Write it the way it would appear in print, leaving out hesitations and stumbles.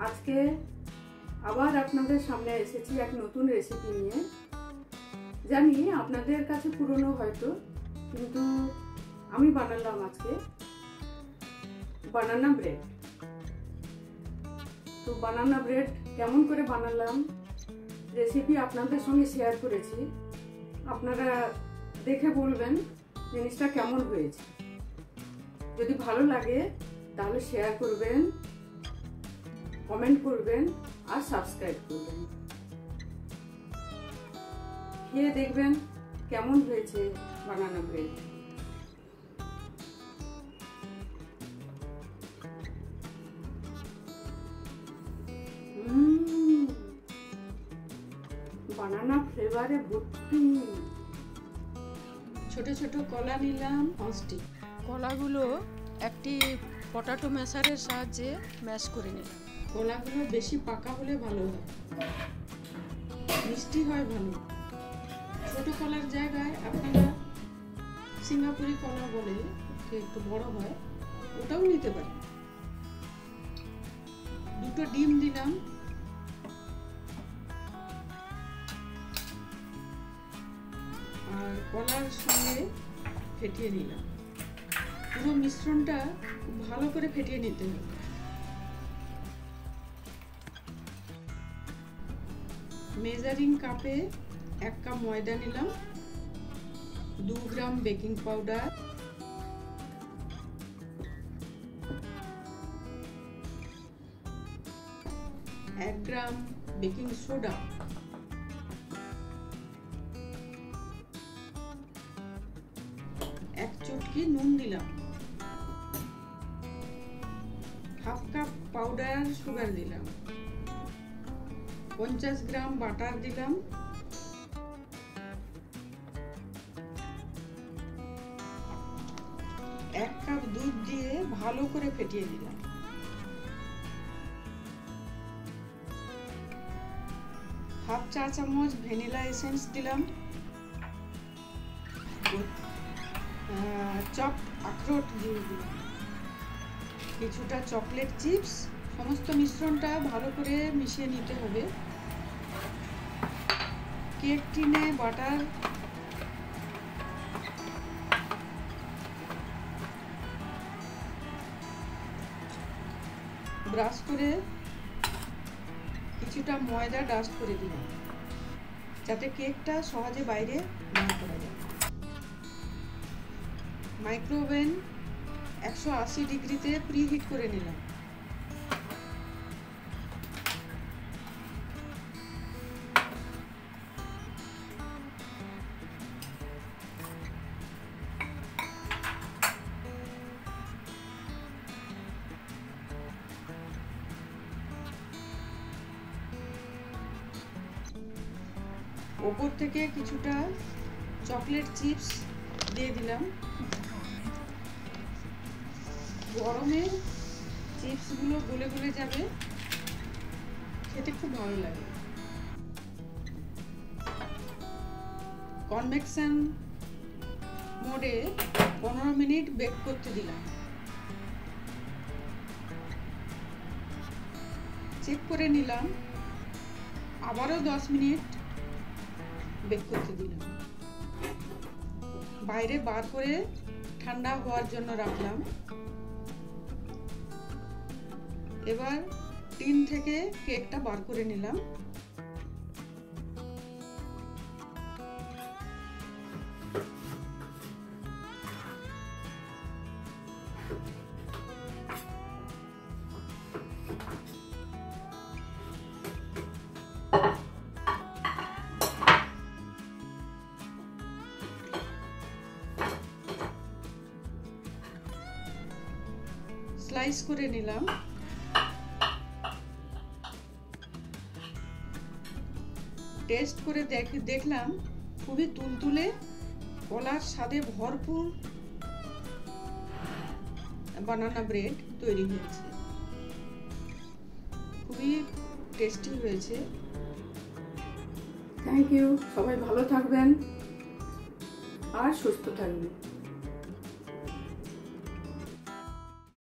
আজকে আবার আপনাদের সামনে এসেছি এক নতুন রেসিপি নিয়ে। জানি আপনাদের কাছে পুরনো হয়তো, কিন্তু আমি বানালাম আজকে বানানা ব্রেড। তো বানানা ব্রেড কেমন করে বানালাম রেসিপি আপনাদের সঙ্গে শেয়ার করেছি। আপনারা দেখে বলবেন জিনিসটা কেমন হয়েছে। যদি ভালো লাগে তাহলে শেয়ার করবেন, কমেন্ট করবেন আর সাবস্ক্রাইব করবেন। খেয়ে দেখবেন কেমন হয়েছে বানানা ব্রেড। বানানা ফ্লেভারে ভর্তি। ছোট ছোট কলা নিলাম 5টি। কলাগুলো একটি পটাটো ম্যাশারের সাহায্যে ম্যাশ করে নিলাম। কলাগুলো বেশি পাকা হলে ভালো হয়, মিষ্টি হয় ভালো। ছোট কলার জায়গায় আপনারা সিঙ্গাপুরি কলা বলে, একটু বড় হয়, ওটাও নিতে পারেন। 2টো ডিম দিলাম, আর কলার সঙ্গে ফেটিয়ে নিলাম। পুরো মিশ্রণটা খুব ভালো করে ফেটিয়ে নিতে হবে। মেজারিং কাপে 1 কাপ ময়দা নিলাম, 2 গ্রাম বেকিং পাউডার, 1 গ্রাম বেকিং সোডা, 1 চুটকি নুন দিলাম, 1/2 কাপ পাউডার সুগার দিলাম, 50 গ্রাম বাটার দিলাম, 1 কাপ দুধ দিয়ে ভালো করে ফেটিয়ে নিলাম। হাফ চা চামচ ভ্যানিলা এসেন্স দিলাম, চপ আখরোট দিয়ে দিলাম, কিছুটা চকলেট চিপস। সমস্ত মিশ্রণটা ভালো করে মিশিয়ে নিতে হবে। কেক টিনে বাটার ব্রাশ করে কিছুটা ময়দা ডাস্ট করে দিলাম, যাতে কেকটা সহজে বাইরে না করা যায়। মাইক্রোওভেন 180 ডিগ্রিতে প্রিহিট করে নিলাম। ওপর থেকে কিছুটা চকলেট চিপস দিয়ে দিলাম। গরমে চিপসগুলো গলে গলে যাবে, খেতে খুব ভালো লাগে। কনভেকশন মোডে 15 মিনিট বেক করতে দিলাম। চেক করে নিলাম, আবারও 10 মিনিট বেক করতে দিলাম। বাইরে বার করে ঠান্ডা হওয়ার জন্য রাখলাম। এবার টিন থেকে কেকটা বার করে নিলাম। স্লাইস করে নিলাম। টেস্ট করে দেখলাম খুবই তুলতুলে, কলার স্বাদে ভরপুর বানানা ব্রেড তৈরি হয়েছে। খুবই টেস্টি হয়েছে। Thank you. সবাই ভালো থাকবেন আর সুস্থ থাকবেন।